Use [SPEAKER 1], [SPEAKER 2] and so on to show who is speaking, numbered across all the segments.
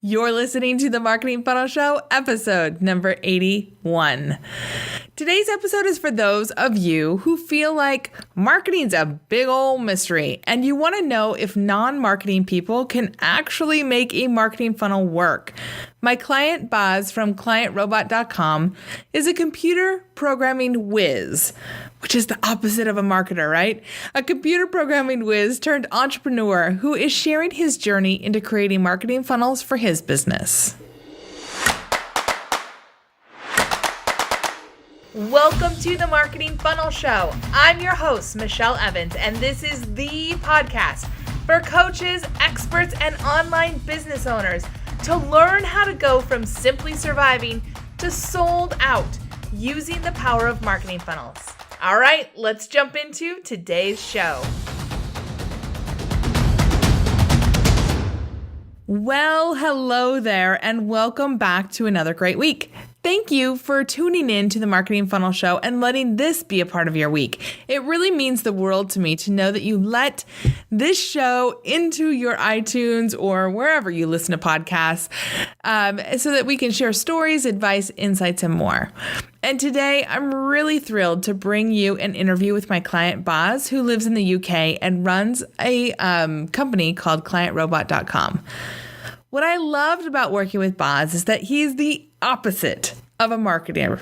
[SPEAKER 1] You're listening to the Marketing Funnel Show, episode number 81. Today's episode is for those of you who feel like marketing's a big old mystery and you want to know if non-marketing people can actually make a marketing funnel work. My client, Boz from ClientRobot.com, is a computer programming whiz, which is the opposite of a marketer, right? A computer programming whiz turned entrepreneur who is sharing his journey into creating marketing funnels for his business. Welcome to the Marketing Funnel Show. I'm your host, Michelle Evans, and this is the podcast for coaches, experts, and online business owners to learn how to go from simply surviving to sold out using the power of marketing funnels. All right, let's jump into today's show. Well, hello there, and welcome back to another great week. Thank you for tuning in to the Marketing Funnel Show and letting this be a part of your week. It really means the world to me to know that you let this show into your iTunes or wherever you listen to podcasts so that we can share stories, advice, insights, and more. And today, I'm really thrilled to bring you an interview with my client, Boz, who lives in the UK and runs a company called ClientRobot.com. What I loved about working with Boz is that he's the opposite of a marketer,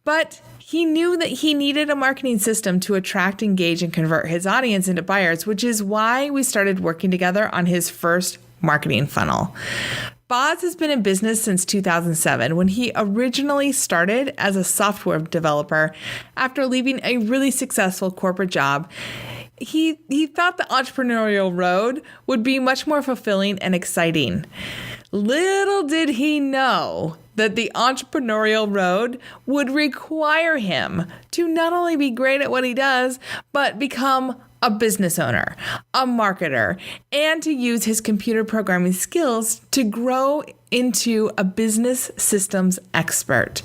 [SPEAKER 1] but he knew that he needed a marketing system to attract, engage, and convert his audience into buyers, which is why we started working together on his first marketing funnel. Boz has been in business since 2007 when he originally started as a software developer after leaving a really successful corporate job. He thought the entrepreneurial road would be much more fulfilling and exciting. Little did he know that the entrepreneurial road would require him to not only be great at what he does, but become a business owner, a marketer, and to use his computer programming skills to grow into a business systems expert.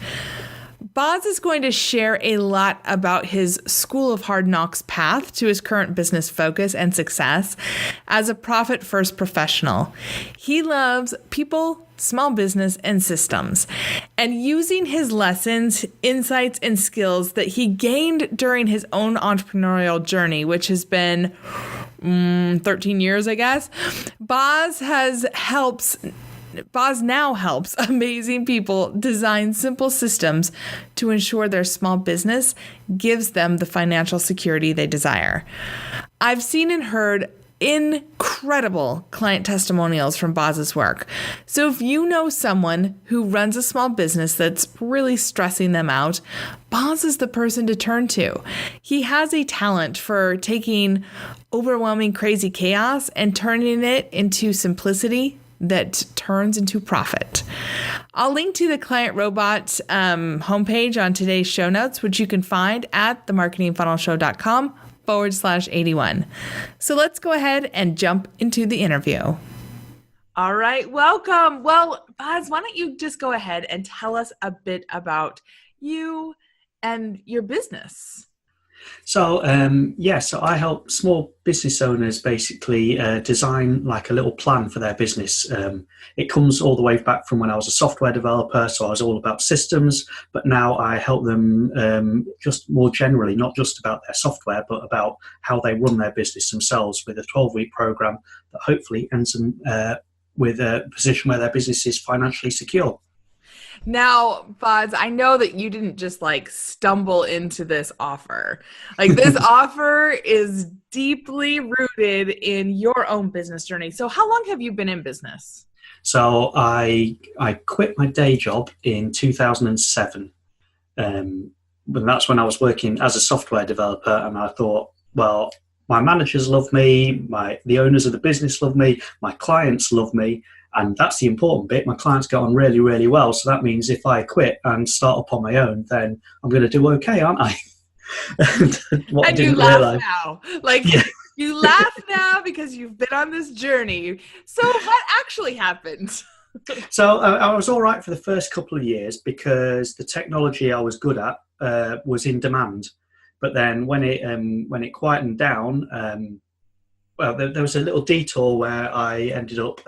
[SPEAKER 1] Boz is going to share a lot about his School of Hard Knocks path to his current business focus and success as a profit-first professional. He loves people, small business, and systems. And using his lessons, insights, and skills that he gained during his own entrepreneurial journey, which has been 13 years, I guess, Boz now helps amazing people design simple systems to ensure their small business gives them the financial security they desire. I've seen and heard incredible client testimonials from Boz's work. So if you know someone who runs a small business that's really stressing them out, Boz is the person to turn to. He has a talent for taking overwhelming, crazy chaos and turning it into simplicity that turns into profit. I'll link to the Client Robot homepage on today's show notes, which you can find at themarketingfunnelshow.com/81. So let's go ahead and jump into the interview. All right, welcome. Well, Boz, why don't you just go ahead and tell us a bit about you and your business?
[SPEAKER 2] So I help small business owners basically design like a little plan for their business. It comes all the way back from when I was a software developer, so I was all about systems, but now I help them just more generally, not just about their software, but about how they run their business themselves with a 12-week program that hopefully ends them with a position where their business is financially secure.
[SPEAKER 1] Now, Boz, I know that you didn't just stumble into this offer. This offer is deeply rooted in your own business journey. So how long have you been in business?
[SPEAKER 2] So I quit my day job in 2007. And that's when I was working as a software developer, and I thought, well, my managers love me, the owners of the business love me, my clients love me. And that's the important bit. My clients get on really, really well. So that means if I quit and start up on my own, then I'm going to do okay, aren't I?
[SPEAKER 1] And you laugh now. You laugh now because you've been on this journey. So what actually happened?
[SPEAKER 2] So I was all right for the first couple of years because the technology I was good at was in demand. But then when it quietened down, there was a little detour where I ended up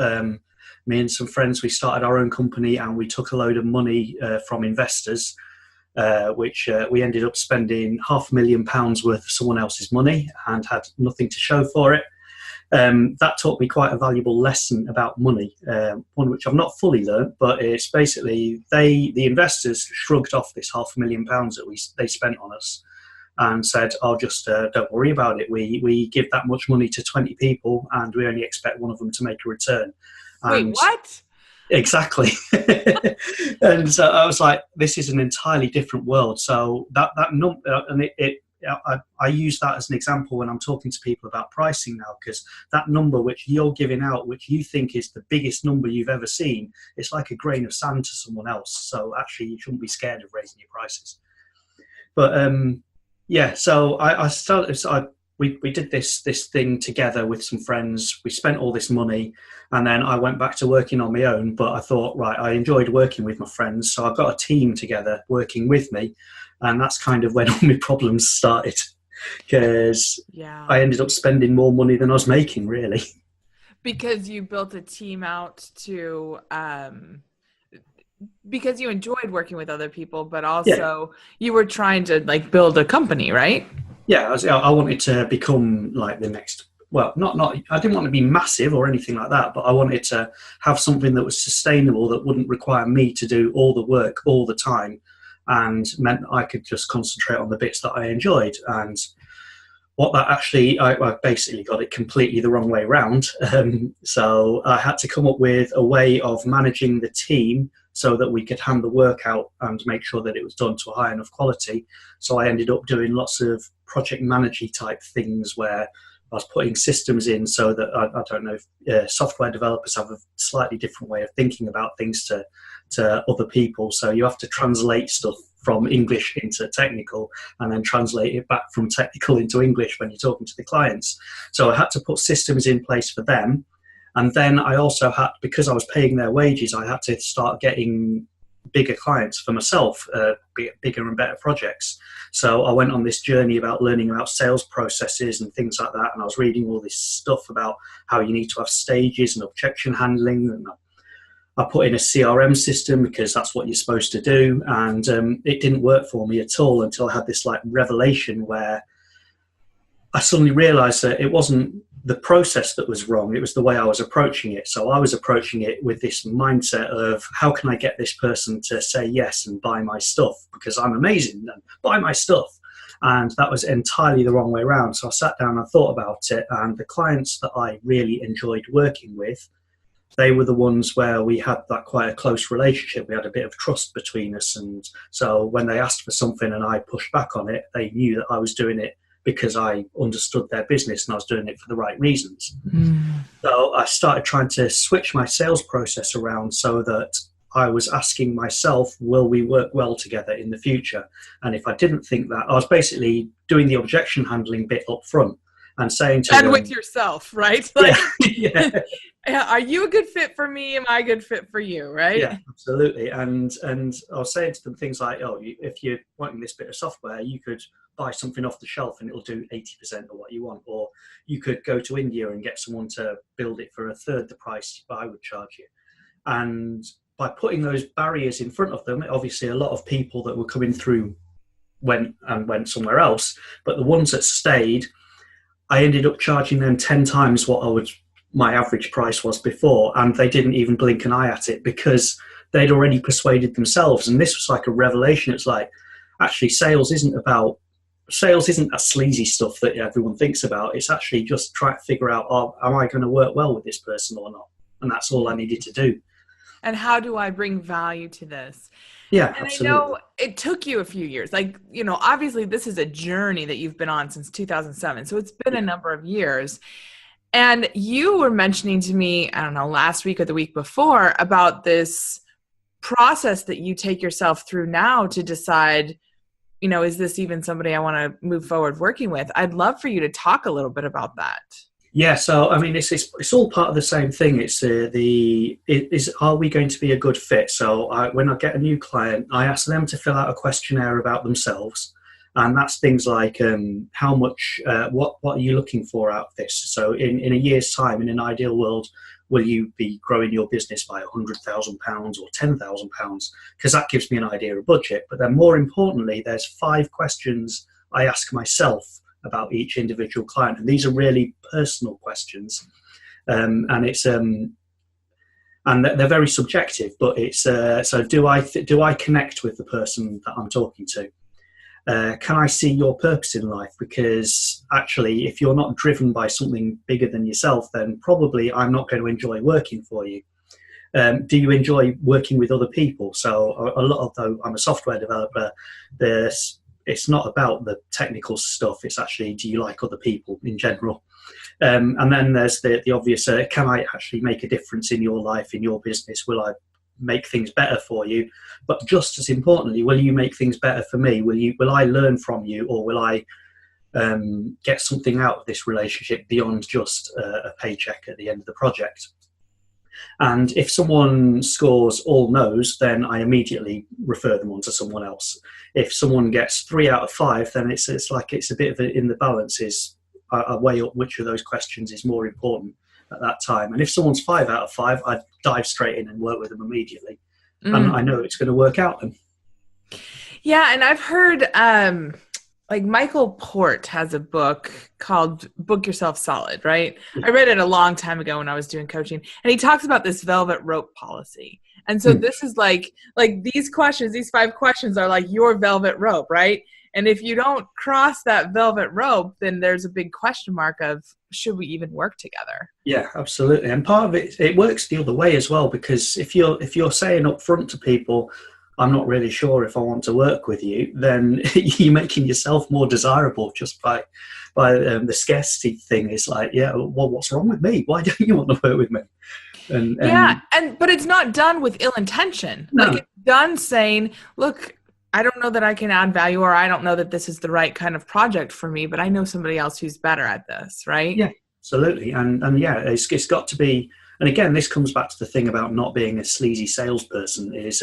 [SPEAKER 2] me and some friends, we started our own company, and we took a load of money from investors, which we ended up spending £500,000 worth of someone else's money and had nothing to show for it. That taught me quite a valuable lesson about money, one which I've not fully learnt, but it's basically the investors shrugged off this £500,000 that they spent on us and said, "Oh, just don't worry about it. We give that much money to 20 people, and we only expect one of them to make a return."
[SPEAKER 1] Wait,
[SPEAKER 2] And
[SPEAKER 1] what?
[SPEAKER 2] exactly. And so I was like, this is an entirely different world. So that number, and I use that as an example when I'm talking to people about pricing now, because that number which you're giving out, which you think is the biggest number you've ever seen, it's like a grain of sand to someone else. So actually, you shouldn't be scared of raising your prices. But yeah, so I started. So we did this thing together with some friends. We spent all this money, and then I went back to working on my own. But I thought, right, I enjoyed working with my friends, so I've got a team together working with me, and that's kind of when all my problems started, because I ended up spending more money than I was making, really.
[SPEAKER 1] Because you built a team out to because you enjoyed working with other people, but also you were trying to like build a company, right?
[SPEAKER 2] Yeah, I wanted to become like the next. Well, not. I didn't want to be massive or anything like that, but I wanted to have something that was sustainable, that wouldn't require me to do all the work all the time, and meant I could just concentrate on the bits that I enjoyed. And what that actually, I basically got it completely the wrong way around. So I had to come up with a way of managing the team so that we could hand the work out and make sure that it was done to a high enough quality. So I ended up doing lots of project manager type things where I was putting systems in so that, I don't know, if software developers have a slightly different way of thinking about things to other people. So you have to translate stuff from English into technical and then translate it back from technical into English when you're talking to the clients. So I had to put systems in place for them. And then I also had, because I was paying their wages, I had to start getting bigger clients for myself, bigger and better projects. So I went on this journey about learning about sales processes and things like that. And I was reading all this stuff about how you need to have stages and objection handling. And I put in a CRM system because that's what you're supposed to do. And it didn't work for me at all until I had this like revelation where I suddenly realized that it wasn't the process that was wrong, it was the way I was approaching it. So I was approaching it with this mindset of, how can I get this person to say yes and buy my stuff because I'm amazing, and buy my stuff. And that was entirely the wrong way around. So I sat down and thought about it, and the clients that I really enjoyed working with, they were the ones where we had that quite a close relationship. We had a bit of trust between us. And so when they asked for something and I pushed back on it, they knew that I was doing it because I understood their business and I was doing it for the right reasons. So I started trying to switch my sales process around so that I was asking myself, will we work well together in the future? And if I didn't think that, I was basically doing the objection handling bit up front and saying to them,
[SPEAKER 1] and with yourself, right? Like,
[SPEAKER 2] yeah.
[SPEAKER 1] Are you a good fit for me? Am I a good fit for you? Right?
[SPEAKER 2] Yeah, absolutely. And I was saying to them things like, oh, if you're wanting this bit of software, you could buy something off the shelf and it'll do 80% of what you want. Or you could go to India and get someone to build it for a third the price I would charge you. And by putting those barriers in front of them, obviously a lot of people that were coming through went somewhere else. But the ones that stayed, I ended up charging them 10 times what my average price was before, and they didn't even blink an eye at it because they'd already persuaded themselves. And this was like a revelation. It's like, actually, sales isn't that sleazy stuff that everyone thinks about. It's actually just trying to figure out, am I going to work well with this person or not? And that's all I needed to do.
[SPEAKER 1] And how do I bring value to this?
[SPEAKER 2] Yeah,
[SPEAKER 1] and
[SPEAKER 2] absolutely.
[SPEAKER 1] I know it took you a few years. Like, obviously this is a journey that you've been on since 2007. So it's been a number of years. And you were mentioning to me, I don't know, last week or the week before, about this process that you take yourself through now to decide, is this even somebody I want to move forward working with? I'd love for you to talk a little bit about that.
[SPEAKER 2] Yeah, so I mean, it's all part of the same thing. It's are we going to be a good fit? So when I get a new client, I ask them to fill out a questionnaire about themselves, and that's things like how much, what are you looking for out of this? So in a year's time, in an ideal world, will you be growing your business by £100,000 or £10,000? Because that gives me an idea of budget. But then more importantly, there's 5 questions I ask myself about each individual client. And these are really personal questions. And they're very subjective, but it's so do I connect with the person that I'm talking to? Can I see your purpose in life? Because actually, if you're not driven by something bigger than yourself, then probably I'm not going to enjoy working for you. Do you enjoy working with other people? So a lot of, though I'm a software developer, it's not about the technical stuff. It's actually, do you like other people in general? And then there's the obvious, can I actually make a difference in your life, in your business? Will I make things better for you? But just as importantly, will you make things better for me? Will I learn from you, or will I get something out of this relationship beyond just a paycheck at the end of the project? And if someone scores all no's, then I immediately refer them on to someone else. If someone gets 3 out of 5, then it's like it's a bit of in the balance, is I weigh up which of those questions is more important at that time. And if someone's 5 out of 5, I dive straight in and work with them immediately. And I know it's going to work out then.
[SPEAKER 1] Yeah, and I've heard like Michael Port has a book called Book Yourself Solid, right? I read it a long time ago when I was doing coaching, and he talks about this velvet rope policy. And so this is like these questions, these 5 questions are like your velvet rope, right? And if you don't cross that velvet rope, then there's a big question mark of, should we even work together?
[SPEAKER 2] Yeah, absolutely. And part of it works the other way as well, because if you're saying up front to people, I'm not really sure if I want to work with you, then you're making yourself more desirable just by the scarcity thing. Is like, yeah, well, what's wrong with me? Why don't you want to work with me?
[SPEAKER 1] But it's not done with ill intention.
[SPEAKER 2] No.
[SPEAKER 1] Like, it's done saying, look, I don't know that I can add value, or I don't know that this is the right kind of project for me, but I know somebody else who's better at this, right?
[SPEAKER 2] Yeah, absolutely. And yeah, it's got to be. And again, this comes back to the thing about not being a sleazy salesperson. Is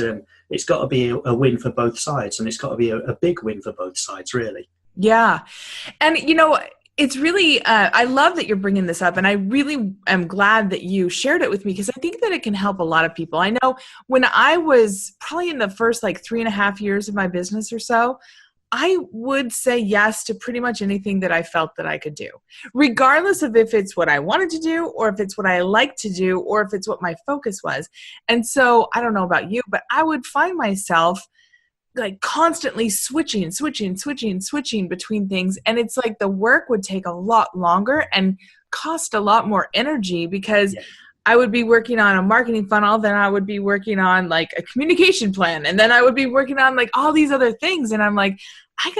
[SPEAKER 2] it's got to be a win for both sides, and it's got to be a big win for both sides, really.
[SPEAKER 1] Yeah, and it's really, I love that you're bringing this up, and I really am glad that you shared it with me, because I think that it can help a lot of people. I know when I was probably in the first 3.5 years of my business or so, I would say yes to pretty much anything that I felt that I could do, regardless of if it's what I wanted to do, or if it's what I like to do, or if it's what my focus was. And so I don't know about you, but I would find myself constantly switching between things. And it's like the work would take a lot longer and cost a lot more energy, because I would be working on a marketing funnel, then I would be working on a communication plan, and then I would be working on all these other things. And I'm like, I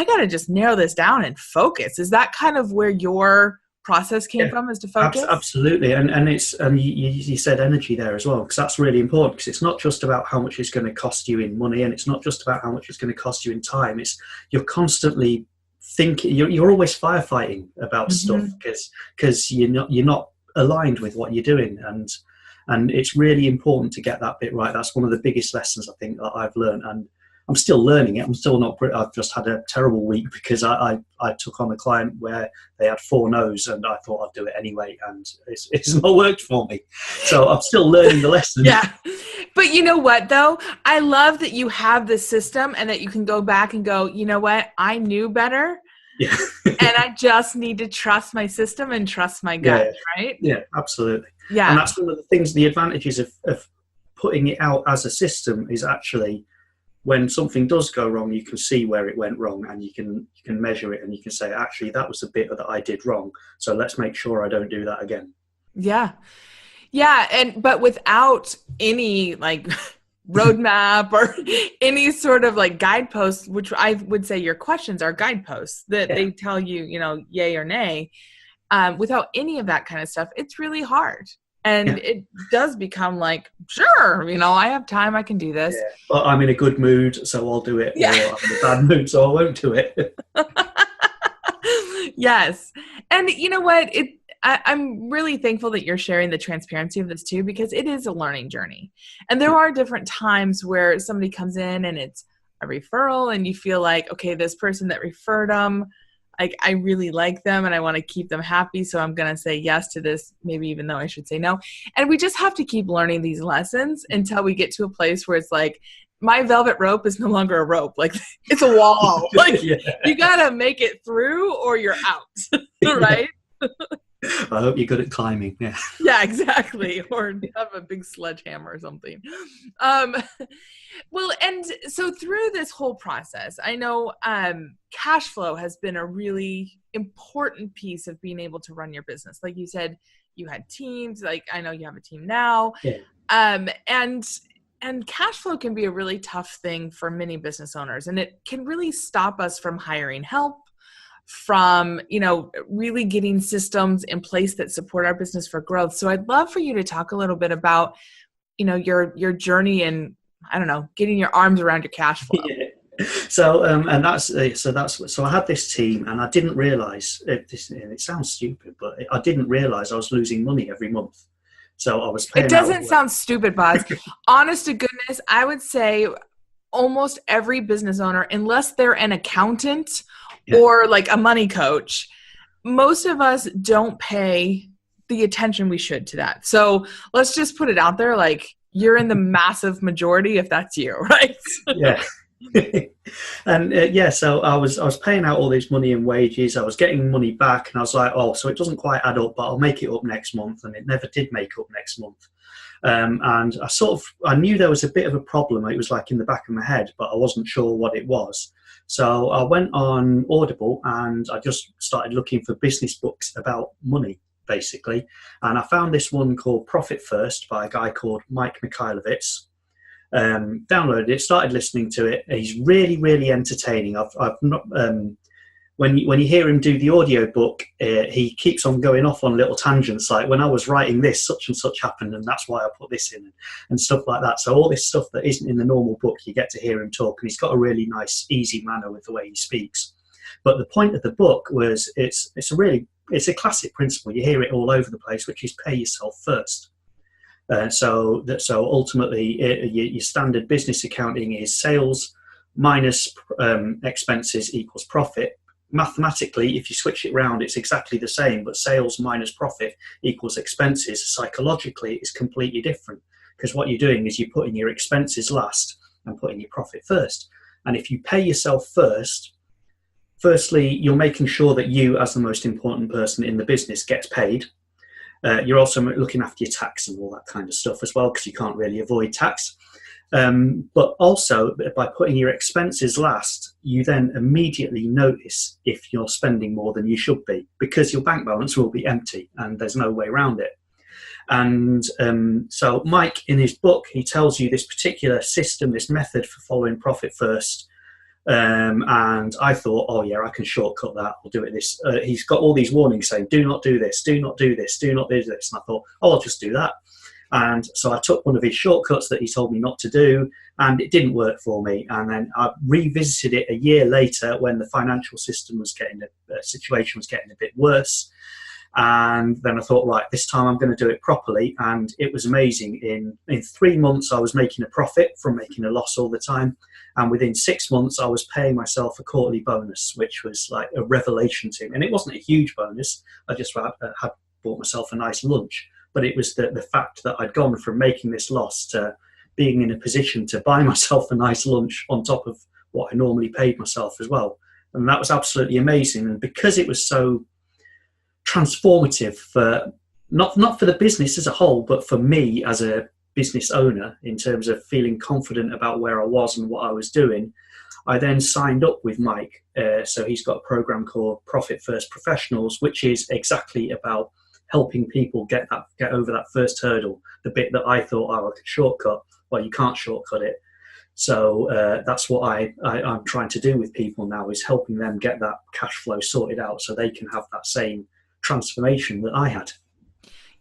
[SPEAKER 1] gotta just narrow this down and focus. Is that kind of where your process came from, is to focus?
[SPEAKER 2] Absolutely. And it's you said energy there as well, because that's really important, because it's not just about how much it's going to cost you in money, and it's not just about how much it's going to cost you in time. It's you're constantly thinking, you're always firefighting about stuff, because you're not aligned with what you're doing, and it's really important to get that bit right. That's one of the biggest lessons I think that I've learned, and I'm still learning it. I'm still not. I've just had a terrible week because I took on a client where they had 4 no's, and I thought I'd do it anyway, and it's not worked for me. So I'm still learning the lesson.
[SPEAKER 1] Yeah, but you know what though? I love that you have this system, and that you can go back and go, you know what? I knew better.
[SPEAKER 2] Yeah.
[SPEAKER 1] And I just need to trust my system and trust my gut, right?
[SPEAKER 2] Yeah, absolutely.
[SPEAKER 1] Yeah.
[SPEAKER 2] And that's one of the things, the advantages of putting it out as a system is actually, when something does go wrong, you can see where it went wrong, and you can measure it, and you can say, actually, that was the bit that I did wrong. So let's make sure I don't do that again.
[SPEAKER 1] Yeah. Yeah. But without any roadmap or any sort of guideposts, which I would say your questions are guideposts that they tell you, yay or nay. Without any of that kind of stuff, it's really hard. And it does become sure, I have time, I can do this.
[SPEAKER 2] Yeah. But I'm in a good mood, so I'll do it.
[SPEAKER 1] Yeah.
[SPEAKER 2] Or I'm in a bad mood, so I won't do it.
[SPEAKER 1] Yes. And you know what? I'm really thankful that you're sharing the transparency of this too, because it is a learning journey. And there are different times where somebody comes in and it's a referral, and you feel like, okay, this person that referred them, like I really like them and I want to keep them happy. So I'm going to say yes to this, maybe even though I should say no. And we just have to keep learning these lessons until we get to a place where it's like, my velvet rope is no longer a rope. Like it's a wall. Like
[SPEAKER 2] Yeah.
[SPEAKER 1] you got to make it through or you're out. Right?
[SPEAKER 2] I hope you're good at climbing. Yeah.
[SPEAKER 1] Yeah, exactly. Or have a big sledgehammer or something. Well, and so through this whole process, I know cash flow has been a really important piece of being able to run your business. Like you said, you had teams. Like I know you have a team now.
[SPEAKER 2] Yeah.
[SPEAKER 1] And cash flow can be a really tough thing for many business owners, and it can really stop us from hiring help, from, really getting systems in place that support our business for growth. So I'd love for you to talk a little bit about, your journey and, I don't know, getting your arms around your cash flow.
[SPEAKER 2] Yeah. So I had this team, and I didn't realize it sounds stupid, but I didn't realize I was losing money every month. So I was paying. It
[SPEAKER 1] doesn't sound stupid, Boz. Honest to goodness, I would say almost every business owner, unless they're an accountant or like a money coach, most of us don't pay the attention we should to that. So let's just put it out there, like you're in the massive majority if that's you, right?
[SPEAKER 2] Yeah. And so I was paying out all this money in wages. I was getting money back, and I was like, oh, so it doesn't quite add up, but I'll make it up next month. And it never did make up next month. And I knew there was a bit of a problem. It was like in the back of my head, but I wasn't sure what it was. So I went on Audible and I just started looking for business books about money, basically. And I found this one called Profit First by a guy called Mike Mikhailovitz. Downloaded it, started listening to it. He's really, really entertaining. I've not when you hear him do the audio book, he keeps on going off on little tangents, like when I was writing this, such and such happened, and that's why I put this in, and stuff like that. So all this stuff that isn't in the normal book, you get to hear him talk, and he's got a really nice, easy manner with the way he speaks. But the point of the book was it's a classic principle. You hear it all over the place, which is pay yourself first. So ultimately, your standard business accounting is sales minus expenses equals profit. Mathematically, if you switch it around, it's exactly the same, but sales minus profit equals expenses. Psychologically, it's completely different, because what you're doing is you're putting your expenses last and putting your profit first. And if you pay yourself first, firstly, you're making sure that you, as the most important person in the business, gets paid. You're also looking after your tax and all that kind of stuff as well, because you can't really avoid tax. But also, by putting your expenses last, you then immediately notice if you're spending more than you should be, because your bank balance will be empty and there's no way around it. And so Mike, in his book, he tells you this particular system, this method for following profit first. And I thought, oh yeah, I can shortcut that. I'll do it this. He's got all these warnings saying, do not do this, do not do this, do not do this. And I thought, oh, I'll just do that. And so I took one of his shortcuts that he told me not to do, and it didn't work for me. And then I revisited it a year later when the financial system was situation was getting a bit worse. And then I thought, right, this time I'm going to do it properly. And it was amazing. In 3 months, I was making a profit from making a loss all the time. And within 6 months, I was paying myself a quarterly bonus, which was like a revelation to me. And it wasn't a huge bonus. I just had bought myself a nice lunch. But it was the fact that I'd gone from making this loss to being in a position to buy myself a nice lunch on top of what I normally paid myself as well. And that was absolutely amazing. And because it was so transformative for not for the business as a whole, but for me as a business owner, in terms of feeling confident about where I was and what I was doing, I then signed up with Mike. So he's got a program called Profit First Professionals, which is exactly about helping people get over that first hurdle, the bit that I thought, I could shortcut. Well, you can't shortcut it. So that's what I'm trying to do with people now, is helping them get that cash flow sorted out so they can have that same transformation that I had.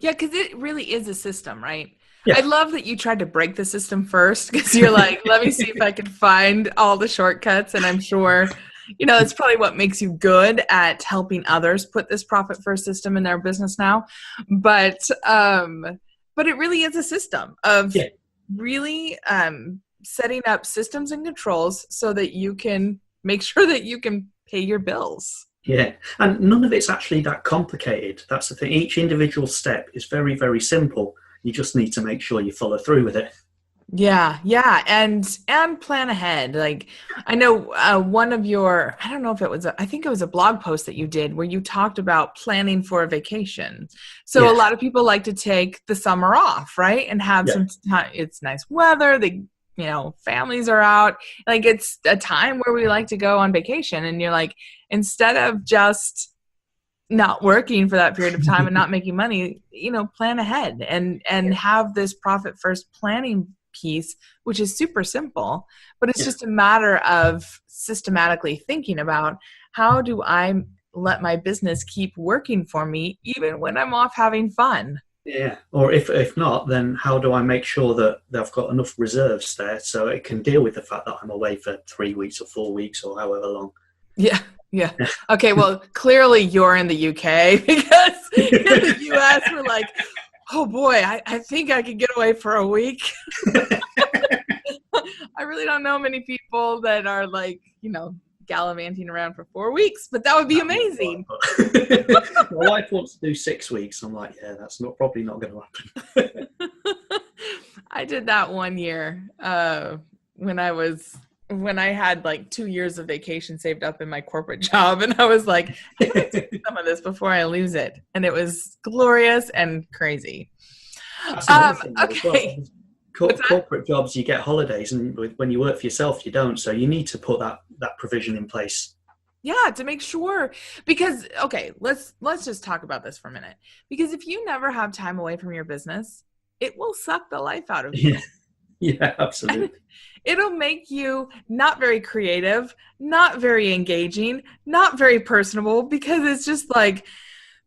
[SPEAKER 1] Yeah, because it really is a system, right?
[SPEAKER 2] Yeah.
[SPEAKER 1] I love that you tried to break the system first, because you're like, let me see if I can find all the shortcuts. And I'm sure, it's probably what makes you good at helping others put this profit first system in their business now. But it really is a system of really setting up systems and controls so that you can make sure that you can pay your bills.
[SPEAKER 2] Yeah, and none of it's actually that complicated. That's the thing. Each individual step is very, very simple. You just need to make sure you follow through with it.
[SPEAKER 1] Yeah, yeah, and plan ahead. Like I know one of your, I don't know if it was, I think it was a blog post that you did where you talked about planning for a vacation. So a
[SPEAKER 2] Yeah,
[SPEAKER 1] lot of people like to take the summer off, right? And have
[SPEAKER 2] yeah,
[SPEAKER 1] some time. It's nice weather. Families are out. Like it's a time where we like to go on vacation. And you're like, instead of just not working for that period of time and not making money, plan ahead and have this profit first planning piece, which is super simple, but it's
[SPEAKER 2] yeah,
[SPEAKER 1] just a matter of systematically thinking about how do I let my business keep working for me even when I'm off having fun.
[SPEAKER 2] yeah. Or if not, then how do I make sure that I've got enough reserves there so it can deal with the fact that I'm away for 3 weeks or 4 weeks or however long?
[SPEAKER 1] Yeah. Yeah. Okay. Well, clearly you're in the UK because in the US, we're like, oh boy, I think I could get away for a week. I really don't know many people that are like, gallivanting around for 4 weeks, but that would be amazing.
[SPEAKER 2] My wife wants to do 6 weeks. I'm like, yeah, that's probably not going to happen.
[SPEAKER 1] I did that one year when I had like 2 years of vacation saved up in my corporate job, and I was like, I'm gonna take some of this before I lose it, and it was glorious and crazy.
[SPEAKER 2] That's another thing as well.
[SPEAKER 1] Okay. What's that?
[SPEAKER 2] Corporate jobs, you get holidays, and when you work for yourself, you don't. So you need to put that provision in place.
[SPEAKER 1] Yeah, to make sure, because okay, let's just talk about this for a minute. Because if you never have time away from your business, it will suck the life out of you.
[SPEAKER 2] Yeah, yeah, absolutely.
[SPEAKER 1] It'll make you not very creative, not very engaging, not very personable because it's just like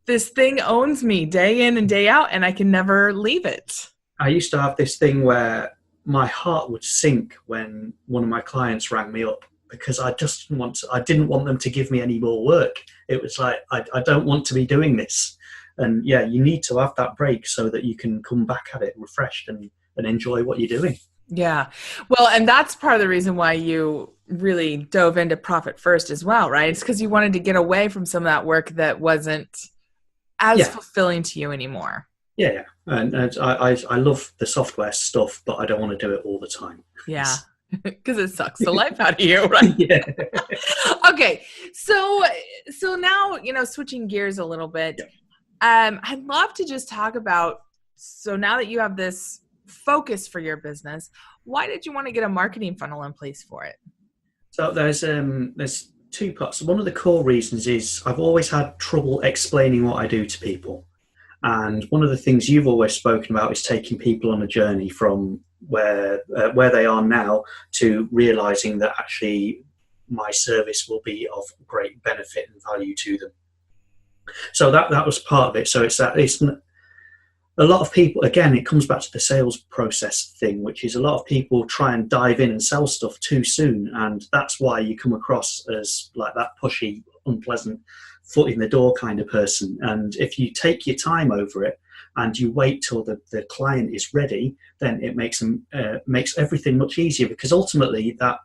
[SPEAKER 1] this thing owns me day in and day out and I can never leave it.
[SPEAKER 2] I used to have this thing where my heart would sink when one of my clients rang me up because I didn't want them to give me any more work. It was like, I don't want to be doing this. And yeah, you need to have that break so that you can come back at it refreshed and enjoy what you're doing.
[SPEAKER 1] Yeah. Well, and that's part of the reason why you really dove into profit first as well, right? It's because you wanted to get away from some of that work that wasn't as
[SPEAKER 2] Yeah,
[SPEAKER 1] fulfilling to you anymore.
[SPEAKER 2] yeah, yeah. And I love the software stuff, but I don't want to do it all the time.
[SPEAKER 1] Yeah. Because it sucks the life out of you, right?
[SPEAKER 2] Yeah.
[SPEAKER 1] Okay. So now, switching gears a little bit, I'd love to just talk about, so now that you have this focus for your business, why did you want to get a marketing funnel in place for it?
[SPEAKER 2] So there's two parts. One of the core reasons is I've always had trouble explaining what I do to people. And one of the things you've always spoken about is taking people on a journey from where they are now to realizing that actually my service will be of great benefit and value to them. So that was part of it. So it's a lot of people, again, it comes back to the sales process thing, which is a lot of people try and dive in and sell stuff too soon. And that's why you come across as like that pushy, unpleasant foot in the door kind of person. And if you take your time over it and you wait till the client is ready, then it makes everything much easier, because ultimately that,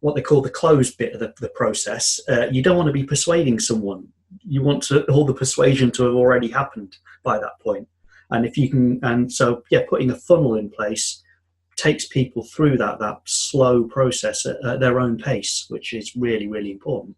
[SPEAKER 2] what they call the closed bit of the process, you don't want to be persuading someone. You want all the persuasion to have already happened by that point. And if you can, and so yeah, putting a funnel in place takes people through that slow process at their own pace, which is really, really important.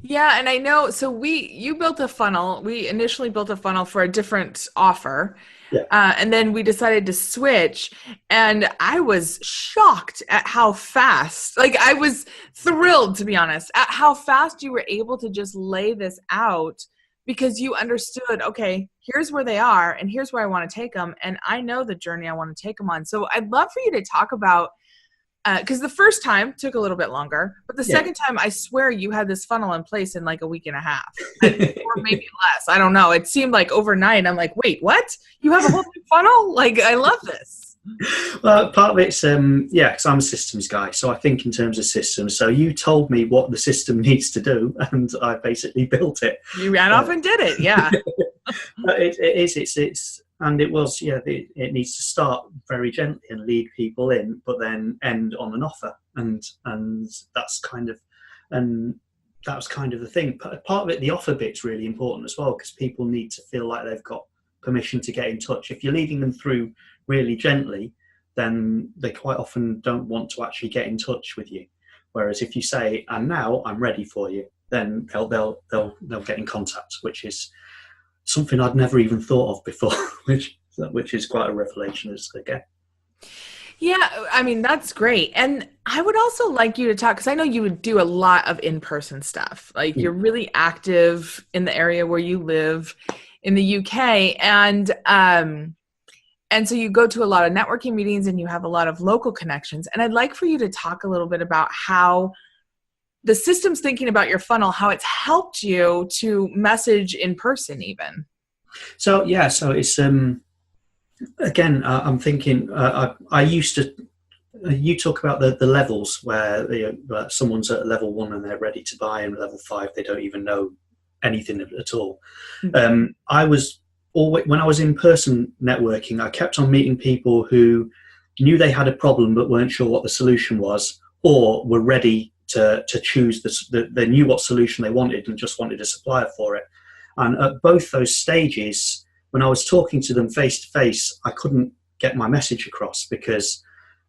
[SPEAKER 1] Yeah, and I know, so you built a funnel. We initially built a funnel for a different offer.
[SPEAKER 2] Yeah.
[SPEAKER 1] And then we decided to switch. And I was shocked at how fast, like I was thrilled, to be honest, at how fast you were able to just lay this out, because you understood, okay, here's where they are and here's where I want to take them. And I know the journey I want to take them on. So I'd love for you to talk about, because the first time took a little bit longer, but the
[SPEAKER 2] Yeah.
[SPEAKER 1] second time, I swear you had this funnel in place in like a week and a half, or maybe less. I don't know. It seemed like overnight. I'm like, wait, what? You have a whole new funnel? Like, I love this.
[SPEAKER 2] Well, part of it's yeah, because I'm a systems guy, so I think in terms of systems. So you told me what the system needs to do, and I basically built it.
[SPEAKER 1] You ran off and did it. Yeah.
[SPEAKER 2] It's and it was, yeah, it needs to start very gently and lead people in, but then end on an offer, and that's kind of, and that was kind of the thing. Part of it, the offer bit's really important as well, because people need to feel like they've got permission to get in touch. If you're leading them through really gently, then they quite often don't want to actually get in touch with you. Whereas if you say, "And now I'm ready for you," then they'll get in contact, which is something I'd never even thought of before, which is quite a revelation again.
[SPEAKER 1] Yeah, I mean, that's great. And I would also like you to talk, because I know you would do a lot of in-person stuff. Like you're really active in the area where you live in the UK. And so you go to a lot of networking meetings and you have a lot of local connections. And I'd like for you to talk a little bit about how the systems thinking about your funnel, how it's helped you to message in person even.
[SPEAKER 2] So it's again, I'm thinking. I used to. You talk about the levels where someone's at level 1 and they're ready to buy, and level 5 they don't even know anything at all. Mm-hmm. I was always, when I was in person networking, I kept on meeting people who knew they had a problem but weren't sure what the solution was, or were ready to choose they knew what solution they wanted and just wanted a supplier for it. And at both those stages, when I was talking to them face to face, I couldn't get my message across, because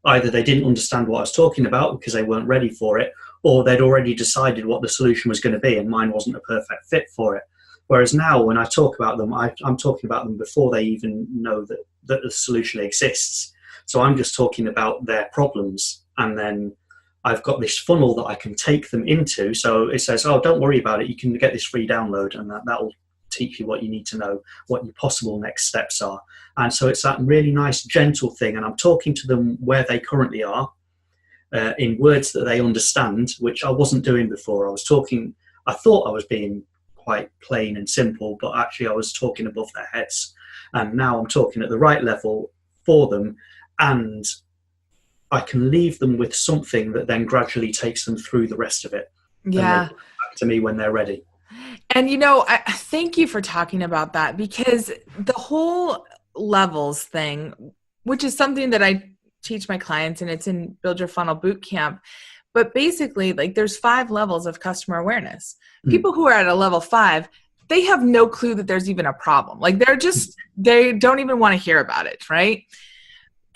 [SPEAKER 2] either they didn't understand what I was talking about because they weren't ready for it, or they'd already decided what the solution was going to be and mine wasn't a perfect fit for it. Whereas now when I talk about them, I'm talking about them before they even know that the solution exists. So I'm just talking about their problems, and then I've got this funnel that I can take them into. So it says, "Oh, don't worry about it. You can get this free download, and that'll teach you what you need to know, what your possible next steps are." And so it's that really nice, gentle thing. And I'm talking to them where they currently are, in words that they understand, which I wasn't doing before. I thought I was being quite plain and simple, but actually I was talking above their heads. And now I'm talking at the right level for them, and I can leave them with something that then gradually takes them through the rest of it.
[SPEAKER 1] Yeah.
[SPEAKER 2] And back to me when they're ready.
[SPEAKER 1] And, I thank you for talking about that, because the whole levels thing, which is something that I teach my clients, and it's in Build Your Funnel Bootcamp. But basically, like, there's 5 levels of customer awareness. People who are at a level 5, they have no clue that there's even a problem. Like they don't even want to hear about it, right?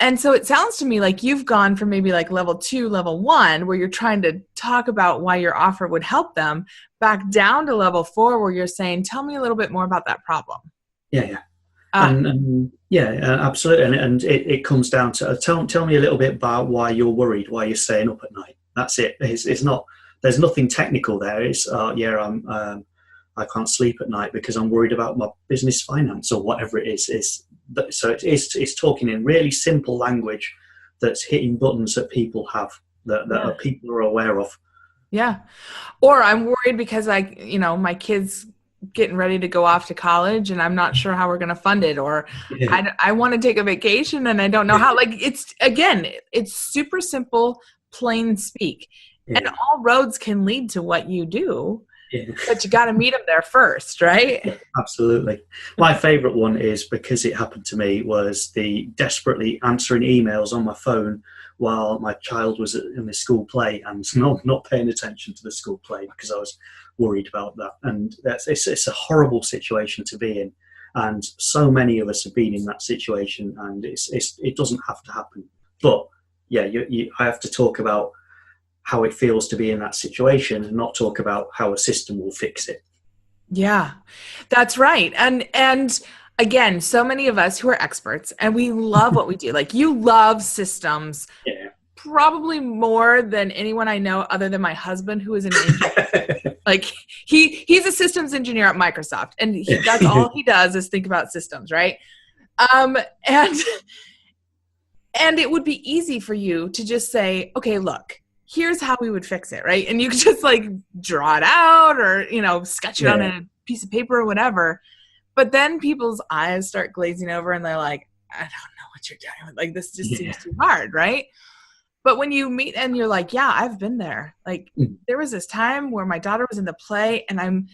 [SPEAKER 1] And so it sounds to me like you've gone from maybe like level 2, level 1, where you're trying to talk about why your offer would help them, back down to level 4, where you're saying, "Tell me a little bit more about that problem."
[SPEAKER 2] Yeah. Absolutely. And it comes down to tell me a little bit about why you're worried, why you're staying up at night. That's it. It's not. There's nothing technical there. It's I can't sleep at night because I'm worried about my business finance or whatever it is. So it's talking in really simple language that's hitting buttons that people have, that people are aware of.
[SPEAKER 1] Yeah. Or I'm worried because my kids getting ready to go off to college and I'm not sure how we're going to fund it, or I want to take a vacation and I don't know how. Like, it's super simple, plain speak. And all roads can lead to what you do. Yeah. But you got to meet them there first, right?
[SPEAKER 2] Yeah, absolutely. My favorite one is, because it happened to me, was the desperately answering emails on my phone while my child was in the school play and not paying attention to the school play because I was worried about that. And it's a horrible situation to be in. And so many of us have been in that situation, and it doesn't have to happen. But I have to talk about how it feels to be in that situation and not talk about how a system will fix it.
[SPEAKER 1] Yeah, that's right. And again, so many of us who are experts, and we love what we do. Like, you love systems probably more than anyone I know, other than my husband, who is an engineer. Like, he's a systems engineer at Microsoft, and that's all he does is think about systems, right? And it would be easy for you to just say, "Okay, look, here's how we would fix it," right? And you could just like draw it out, or, sketch it on a piece of paper or whatever. But then people's eyes start glazing over and they're like, "I don't know what you're doing. Like, this just seems too hard," right? But when you meet and you're like, "Yeah, I've been there. Like, there was this time where my daughter was in the play and I'm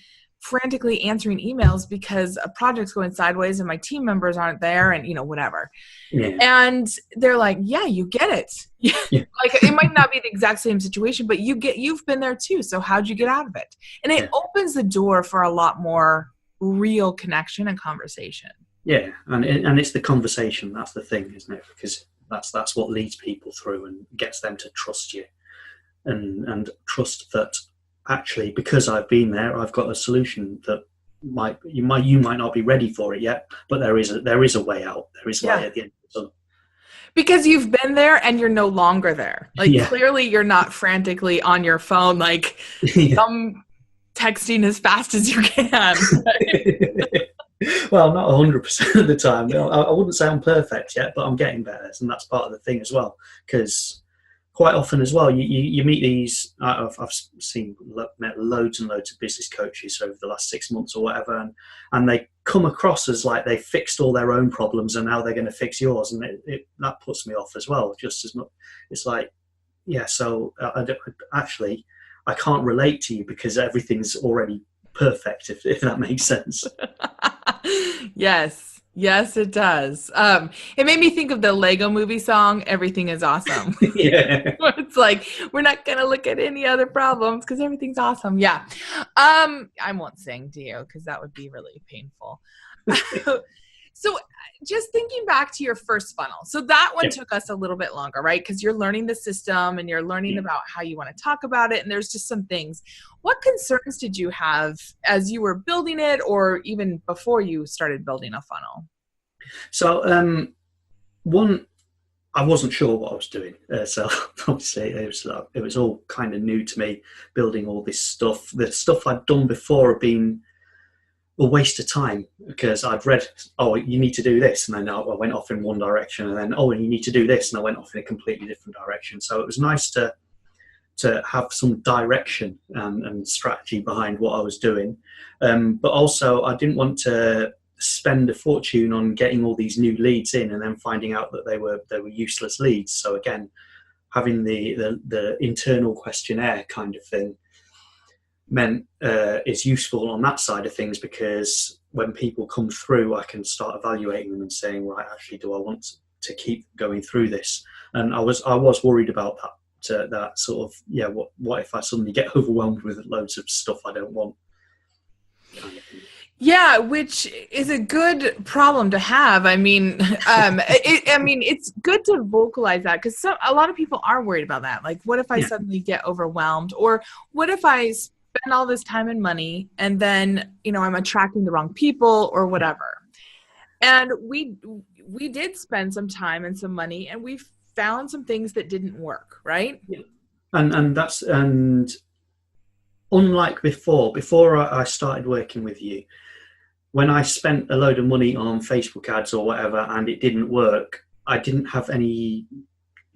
[SPEAKER 1] frantically answering emails because a project's going sideways and my team members aren't there and, whatever.
[SPEAKER 2] Yeah.
[SPEAKER 1] And they're like, yeah, you get it.
[SPEAKER 2] Yeah.
[SPEAKER 1] Like, it might not be the exact same situation, but you've been there too. So how'd you get out of it? And it opens the door for a lot more real connection and conversation.
[SPEAKER 2] Yeah. And it's the conversation. That's the thing, isn't it? Because that's what leads people through and gets them to trust you and trust that actually, because I've been there, I've got a solution that you might not be ready for it yet, but there is a way out. There is light at the end of the tunnel.
[SPEAKER 1] Because you've been there and you're no longer there. Like, clearly you're not frantically on your phone, like texting as fast as you can.
[SPEAKER 2] Well, not 100% of the time. I wouldn't say I'm perfect yet, but I'm getting better, and that's part of the thing as well. Because quite often as well, you meet these. I've met loads and loads of business coaches over the last 6 months or whatever, and they come across as like they fixed all their own problems and now they're going to fix yours, and that puts me off as well. Just as much, it's like, so I can't relate to you because everything's already perfect. If that makes sense.
[SPEAKER 1] Yes, it does. It made me think of the Lego Movie song, Everything is Awesome.
[SPEAKER 2] Yeah.
[SPEAKER 1] It's like, we're not going to look at any other problems because everything's awesome. Yeah. I won't sing to you because that would be really painful. So just thinking back to your first funnel. So that one took us a little bit longer, right? Because you're learning the system and you're learning about how you want to talk about it. And there's just some things. What concerns did you have as you were building it or even before you started building a funnel?
[SPEAKER 2] So one, I wasn't sure what I was doing. So obviously it was all kind of new to me, building all this stuff. The stuff I'd done before had been a waste of time because I'd read, you need to do this. And then I went off in one direction and then, and you need to do this. And I went off in a completely different direction. So it was nice to have some direction and strategy behind what I was doing. But also I didn't want to spend a fortune on getting all these new leads in and then finding out that they were useless leads. So again, having the internal questionnaire kind of thing meant it's useful on that side of things, because when people come through, I can start evaluating them and saying, right, actually, do I want to keep going through this? And I was worried about that. That sort of, what if I suddenly get overwhelmed with loads of stuff I don't want? Kind of thing.
[SPEAKER 1] Yeah, which is a good problem to have. I mean, it's good to vocalize that because a lot of people are worried about that. Like, what if I suddenly get overwhelmed, or what if I spend all this time and money and then I'm attracting the wrong people or whatever? And we did spend some time and some money, and we found some things that didn't work, right?
[SPEAKER 2] Yeah, and unlike before I started working with you, when I spent a load of money on Facebook ads or whatever and it didn't work, I didn't have any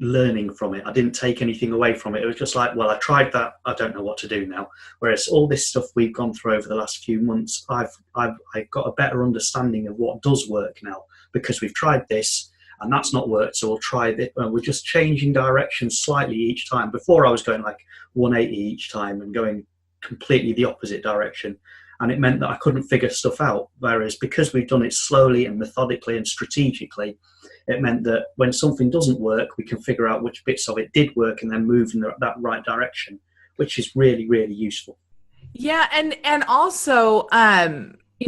[SPEAKER 2] learning from it. I didn't take anything away from it. It was just like, well, I tried that. I don't know what to do now. Whereas all this stuff we've gone through over the last few months, I've got a better understanding of what does work now, because we've tried this and that's not worked. So we'll try this. We're just changing direction slightly each time. Before I was going like 180 each time and going completely the opposite direction. And it meant that I couldn't figure stuff out. Whereas because we've done it slowly and methodically and strategically, it meant that when something doesn't work, we can figure out which bits of it did work and then move in that right direction, which is really, really useful.
[SPEAKER 1] Yeah. And also,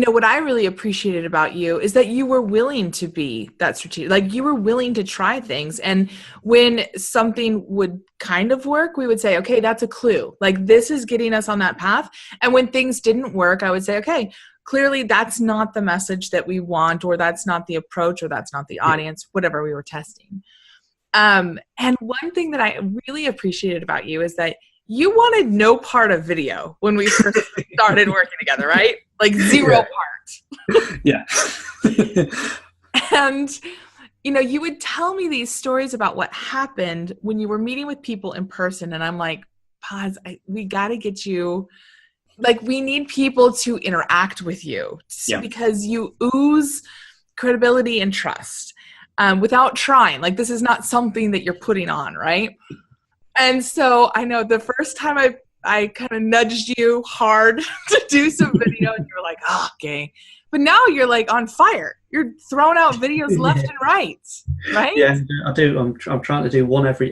[SPEAKER 1] what I really appreciated about you is that you were willing to be that strategic. Like, you were willing to try things. And when something would kind of work, we would say, okay, that's a clue. Like, this is getting us on that path. And when things didn't work, I would say, okay, clearly that's not the message that we want, or that's not the approach, or that's not the audience, whatever we were testing. And one thing that I really appreciated about you is that you wanted no part of video when we first started working together, right? Like, zero part.
[SPEAKER 2] Yeah.
[SPEAKER 1] And, you would tell me these stories about what happened when you were meeting with people in person. And I'm like, Paz, we got to get you, like, we need people to interact with you because you ooze credibility and trust without trying. Like, this is not something that you're putting on, right? And so I know the first time I I kind of nudged you hard to do some video, and you were like, oh, okay. But now you're like on fire. You're throwing out videos left and right, right?
[SPEAKER 2] Yeah, I do. I'm trying to do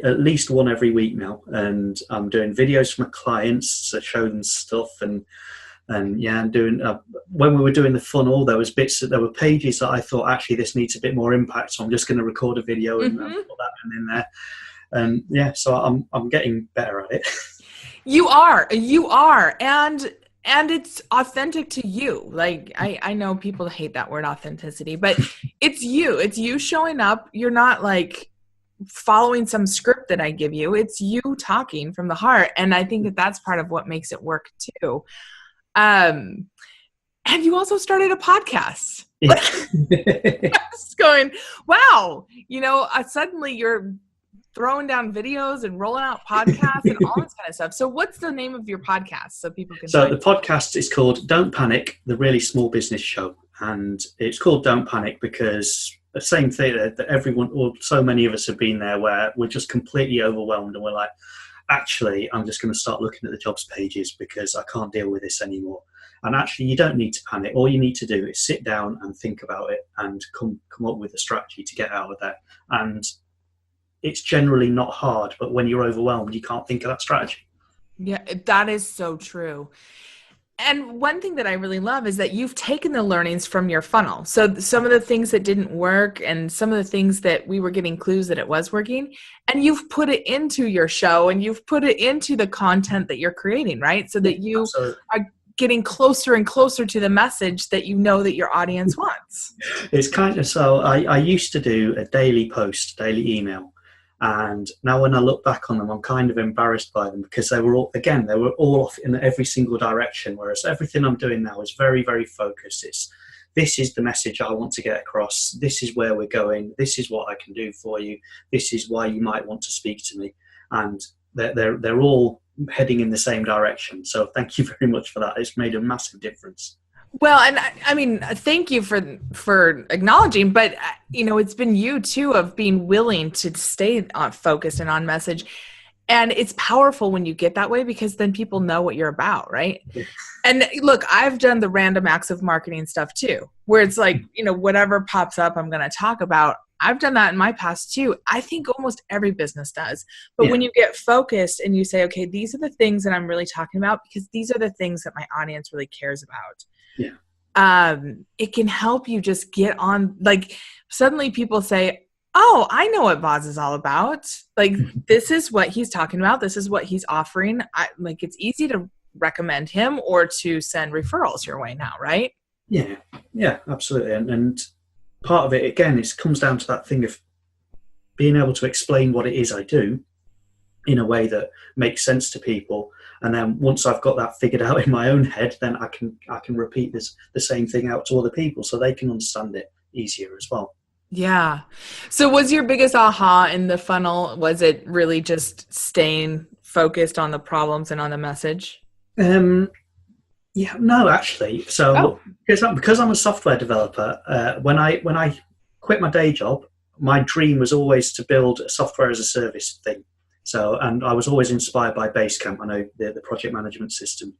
[SPEAKER 2] at least one every week now, and I'm doing videos for my clients to show them stuff, and yeah, I'm doing. When we were doing the funnel, there were pages that I thought actually this needs a bit more impact, so I'm just going to record a video and put that in there, and yeah, so I'm getting better at it.
[SPEAKER 1] You are, and it's authentic to you. Like I know people hate that word authenticity, but it's you showing up. You're not like following some script that I give you. It's you talking from the heart. And I think that that's part of what makes it work too. And you also started a podcast.
[SPEAKER 2] Yeah.
[SPEAKER 1] Just going, wow, suddenly you're throwing down videos and rolling out podcasts and all this kind of stuff. So what's the name of your podcast so people can
[SPEAKER 2] So the podcast is called Don't Panic, the Really Small Business Show. And it's called Don't Panic because the same thing that everyone, or so many of us have been there, where we're just completely overwhelmed and we're like, actually, I'm just going to start looking at the jobs pages because I can't deal with this anymore. And actually, you don't need to panic. All you need to do is sit down and think about it and come up with a strategy to get out of there. And it's generally not hard, but when you're overwhelmed, you can't think of that strategy.
[SPEAKER 1] Yeah, that is so true. And one thing that I really love is that you've taken the learnings from your funnel. So some of the things that didn't work and some of the things that we were getting clues that it was working, and you've put it into your show and you've put it into the content that you're creating, right? So that you are getting closer and closer to the message that you know that your audience wants.
[SPEAKER 2] It's kind of, so I used to do a daily daily email. And now when I look back on them, I'm kind of embarrassed by them because they were all off in every single direction. Whereas everything I'm doing now is very, very focused. This is the message I want to get across. This is where we're going. This is what I can do for you. This is why you might want to speak to me. And they're all heading in the same direction. So thank you very much for that. It's made a massive difference.
[SPEAKER 1] Well, and I mean, thank you for acknowledging, but it's been you too of being willing to stay on focused and on message. And it's powerful when you get that way because then people know what you're about, right? Yeah. And look, I've done the random acts of marketing stuff too, where it's like, whatever pops up, I'm going to talk about. I've done that in my past too. I think almost every business does. But when you get focused and you say, okay, these are the things that I'm really talking about because these are the things that my audience really cares about.
[SPEAKER 2] Yeah.
[SPEAKER 1] It can help you just get on, like suddenly people say, oh, I know what Boz is all about. Like, this is what he's talking about. This is what he's offering. It's easy to recommend him or to send referrals your way now, right?
[SPEAKER 2] Yeah, absolutely. And part of it, again, it comes down to that thing of being able to explain what it is I do in a way that makes sense to people. And then once I've got that figured out in my own head, then I can repeat the same thing out to other people so they can understand it easier as well.
[SPEAKER 1] Yeah. So was your biggest aha in the funnel, was it really just staying focused on the problems and on the message?
[SPEAKER 2] Yeah, no, actually. So because I'm a software developer, when I quit my day job, my dream was always to build a software as a service thing. So, and I was always inspired by Basecamp. I know the project management system.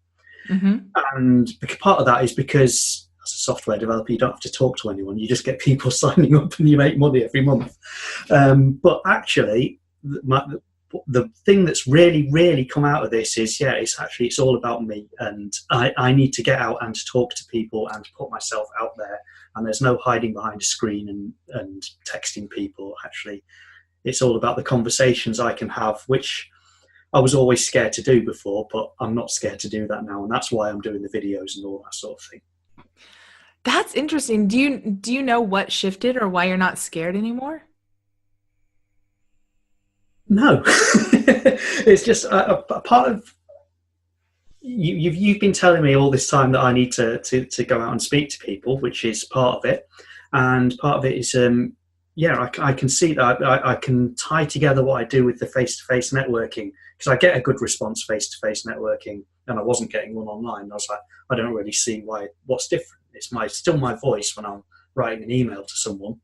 [SPEAKER 2] Mm-hmm. And part of that is because as a software developer, you don't have to talk to anyone. You just get people signing up and you make money every month. But actually, the thing that's really, really come out of this is, it's all about me. And I need to get out and talk to people and put myself out there. And there's no hiding behind a screen and texting people. Actually, it's all about the conversations I can have, which I was always scared to do before, but I'm not scared to do that now. And that's why I'm doing the videos and all that sort of thing.
[SPEAKER 1] That's interesting. Do you know what shifted or why you're not scared anymore?
[SPEAKER 2] No, it's just a part of you've been telling me all this time that I need to go out and speak to people, which is part of it. And part of it is, I can see that I can tie together what I do with the face-to-face networking, because I get a good response face-to-face networking, and I wasn't getting one online. I was like, I don't really see what's different. It's still my voice when I'm writing an email to someone.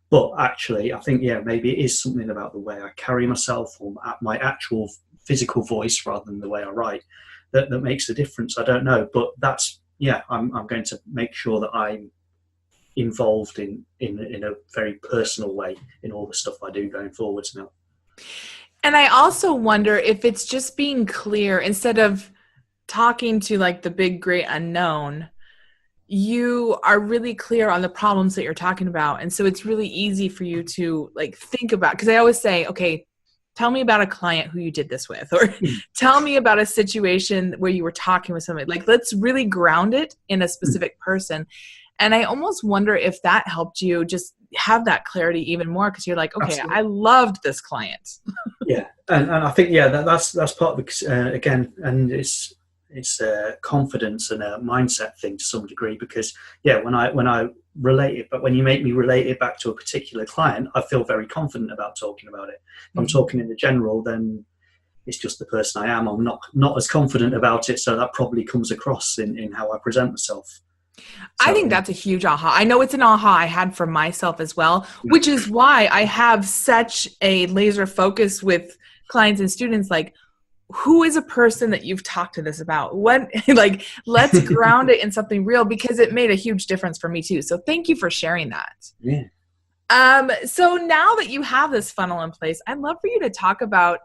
[SPEAKER 2] But actually, I think, maybe it is something about the way I carry myself or my actual physical voice rather than the way I write that makes the difference. I don't know, but that's, yeah, I'm going to make sure that I'm involved in a very personal way in all the stuff I do going forwards now.
[SPEAKER 1] And I also wonder if it's just being clear instead of talking to like the big great unknown. You are really clear on the problems that you're talking about. And so it's really easy for you to like think about, because I always say, okay, tell me about a client who you did this with, or tell me about a situation where you were talking with somebody. Like, let's really ground it in a specific person. And I almost wonder if that helped you just have that clarity even more, because you're like, okay, absolutely. I loved this client.
[SPEAKER 2] Yeah. And I think, yeah, that's part of it, again, and it's confidence and a mindset thing to some degree, because yeah, when I relate it, but when you make me relate it back to a particular client, I feel very confident about talking about it. If I'm talking in the general, then it's just the person I am. I'm not as confident about it, so that probably comes across in how I present myself.
[SPEAKER 1] I think that's a huge aha. I know it's an aha I had for myself as well, which is why I have such a laser focus with clients and students. Like, who is a person that you've talked to this about? What, like, let's ground it in something real, because it made a huge difference for me too. So thank you for sharing that.
[SPEAKER 2] Yeah.
[SPEAKER 1] So now that you have this funnel in place, I'd love for you to talk about,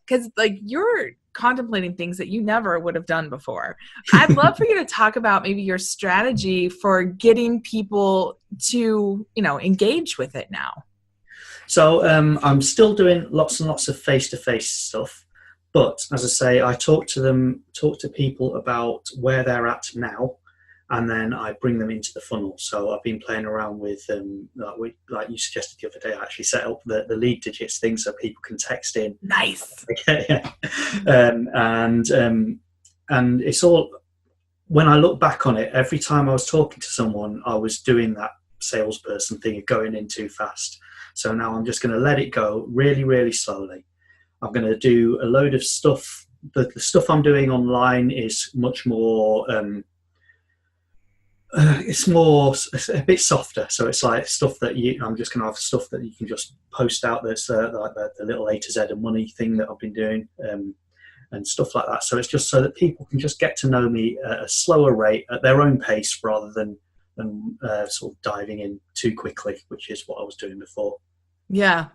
[SPEAKER 1] because like you're contemplating things that you never would have done before. I'd love for you to talk about maybe your strategy for getting people to, engage with it now.
[SPEAKER 2] So I'm still doing lots and lots of face-to-face stuff. But as I say, I talk to people about where they're at now, and then I bring them into the funnel. So I've been playing around with, like you suggested the other day, I actually set up the lead digits thing so people can text in.
[SPEAKER 1] Nice.
[SPEAKER 2] Yeah. And it's all, when I look back on it, every time I was talking to someone, I was doing that salesperson thing of going in too fast. So now I'm just going to let it go really, really slowly. I'm going to do a load of stuff. The stuff I'm doing online is much more, it's a bit softer. So it's like stuff that I'm just going to have stuff that you can just post out. There's like the little A to Z of money thing that I've been doing, and stuff like that. So it's just so that people can just get to know me at a slower rate at their own pace, rather than sort of diving in too quickly, which is what I was doing before.
[SPEAKER 1] Yeah.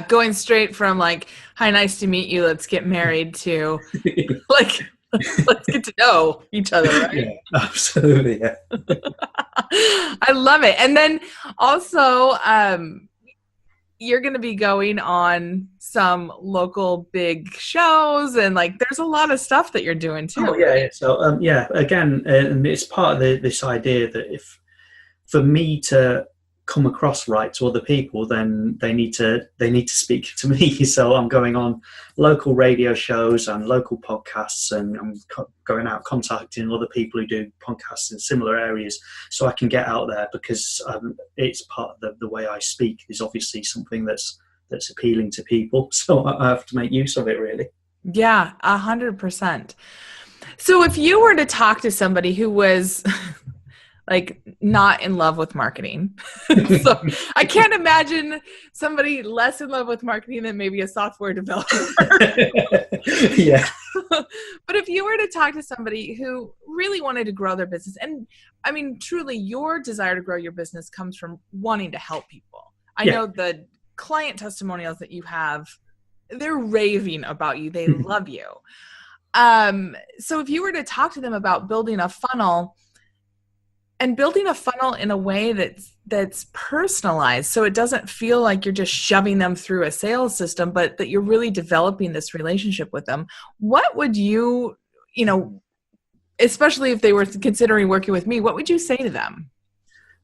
[SPEAKER 1] Going straight from like, hi, nice to meet you, let's get married, to like, let's get to know each other, right?
[SPEAKER 2] Yeah, absolutely. Yeah.
[SPEAKER 1] I love it. And then also, you're going to be going on some local big shows, and like, there's a lot of stuff that you're doing too.
[SPEAKER 2] Oh, yeah. So, again, and it's part of this idea that if, for me to come across right to other people, then they need to speak to me. So I'm going on local radio shows and local podcasts, and I'm going out contacting other people who do podcasts in similar areas, so I can get out there, because it's part of the way I speak is obviously something that's appealing to people. So I have to make use of it, really.
[SPEAKER 1] Yeah, 100%. So if you were to talk to somebody who was like not in love with marketing. So I can't imagine somebody less in love with marketing than maybe a software developer.
[SPEAKER 2] Yeah.
[SPEAKER 1] But if you were to talk to somebody who really wanted to grow their business, and I mean, truly your desire to grow your business comes from wanting to help people. I know the client testimonials that you have, they're raving about you. They love you. So if you were to talk to them about building a funnel, and building a funnel in a way that's personalized, so it doesn't feel like you're just shoving them through a sales system, but that you're really developing this relationship with them, what would you, especially if they were considering working with me, what would you say to them?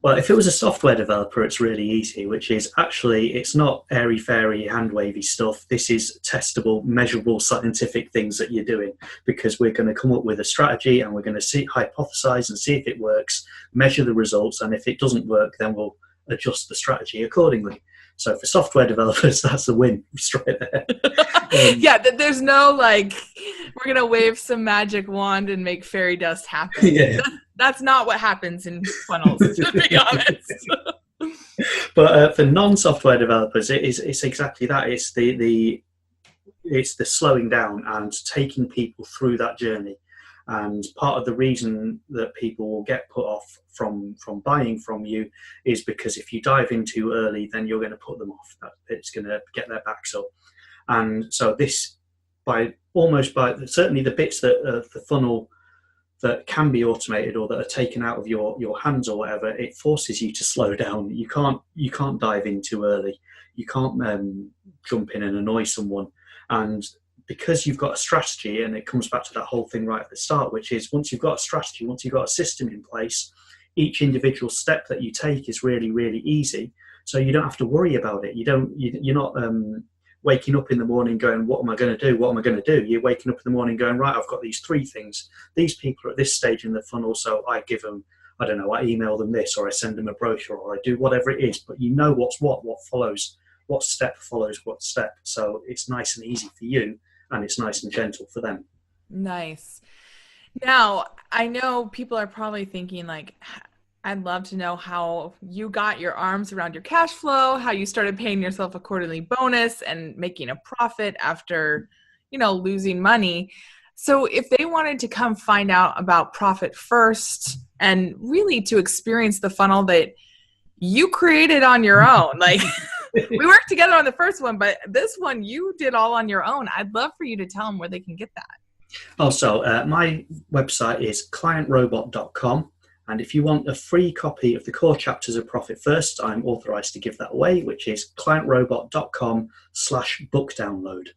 [SPEAKER 2] Well, if it was a software developer, it's really easy, which is actually, it's not airy-fairy, hand-wavy stuff. This is testable, measurable, scientific things that you're doing, because we're going to come up with a strategy, and we're going to hypothesize and see if it works, measure the results, and if it doesn't work, then we'll adjust the strategy accordingly. So for software developers, that's a win straight there.
[SPEAKER 1] Yeah, there's no like, we're going to wave some magic wand and make fairy dust happen.
[SPEAKER 2] Yeah.
[SPEAKER 1] That's not what happens in funnels, to be honest.
[SPEAKER 2] But for non-software developers, it's exactly that. It's it's the slowing down and taking people through that journey. And part of the reason that people will get put off from buying from you is because if you dive in too early, then you're going to put them off. It's going to get their backs up. And so this, by certainly the bits that the funnel that can be automated or that are taken out of your hands or whatever, it forces you to slow down. You can't dive in too early. You can't jump in and annoy someone. And because you've got a strategy, and it comes back to that whole thing right at the start, which is once you've got a strategy, once you've got a system in place, each individual step that you take is really, really easy. So you don't have to worry about it. You're not waking up in the morning going, what am I going to do? What am I going to do? You're waking up in the morning going, right, I've got these 3 things. These people are at this stage in the funnel, so I give them, I don't know, I email them this, or I send them a brochure, or I do whatever it is, but you know what's what follows, what step follows what step. So it's nice and easy for you, and it's nice and gentle for them.
[SPEAKER 1] Nice. Now, I know people are probably thinking like, I'd love to know how you got your arms around your cash flow, how you started paying yourself a quarterly bonus and making a profit after, losing money. So if they wanted to come find out about Profit First and really to experience the funnel that you created on your own, like we worked together on the first one, but this one you did all on your own. I'd love for you to tell them where they can get that.
[SPEAKER 2] Also, my website is clientrobot.com. And if you want a free copy of the core chapters of Profit First, I'm authorized to give that away, which is clientrobot.com/book download.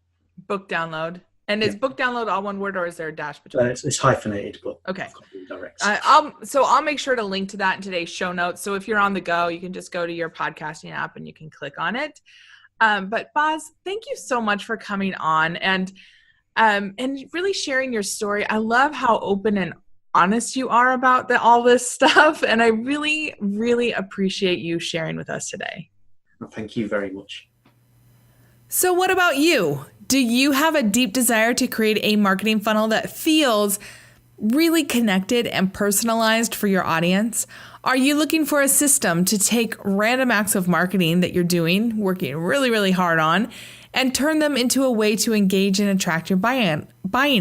[SPEAKER 1] Book download. And is book download all one word, or is there a dash between?
[SPEAKER 2] It's hyphenated, but
[SPEAKER 1] okay.
[SPEAKER 2] Direct.
[SPEAKER 1] I'll make sure to link to that in today's show notes. So if you're on the go, you can just go to your podcasting app and you can click on it. But Boz, thank you so much for coming on and really sharing your story. I love how open and honest you are about all this stuff. And I really, really appreciate you sharing with us today.
[SPEAKER 2] Well, thank you very much.
[SPEAKER 1] So what about you? Do you have a deep desire to create a marketing funnel that feels really connected and personalized for your audience? Are you looking for a system to take random acts of marketing that you're doing, working really, really hard on, and turn them into a way to engage and attract your buying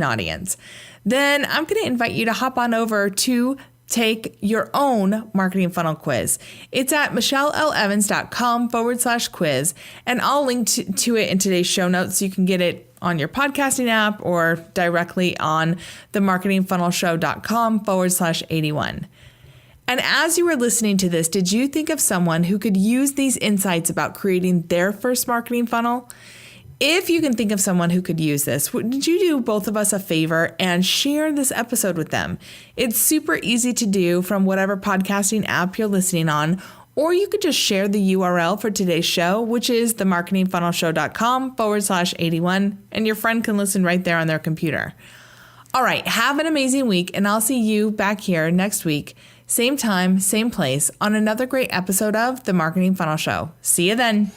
[SPEAKER 1] audience? Then I'm going to invite you to hop on over to take your own marketing funnel quiz. It's at michellelevans.com/quiz, and I'll link to it in today's show notes so you can get it on your podcasting app or directly on themarketingfunnelshow.com/81. And as you were listening to this, did you think of someone who could use these insights about creating their first marketing funnel? If you can think of someone who could use this, would you do both of us a favor and share this episode with them? It's super easy to do from whatever podcasting app you're listening on, or you could just share the URL for today's show, which is themarketingfunnelshow.com/81, and your friend can listen right there on their computer. All right, have an amazing week, and I'll see you back here next week, same time, same place, on another great episode of The Marketing Funnel Show. See you then.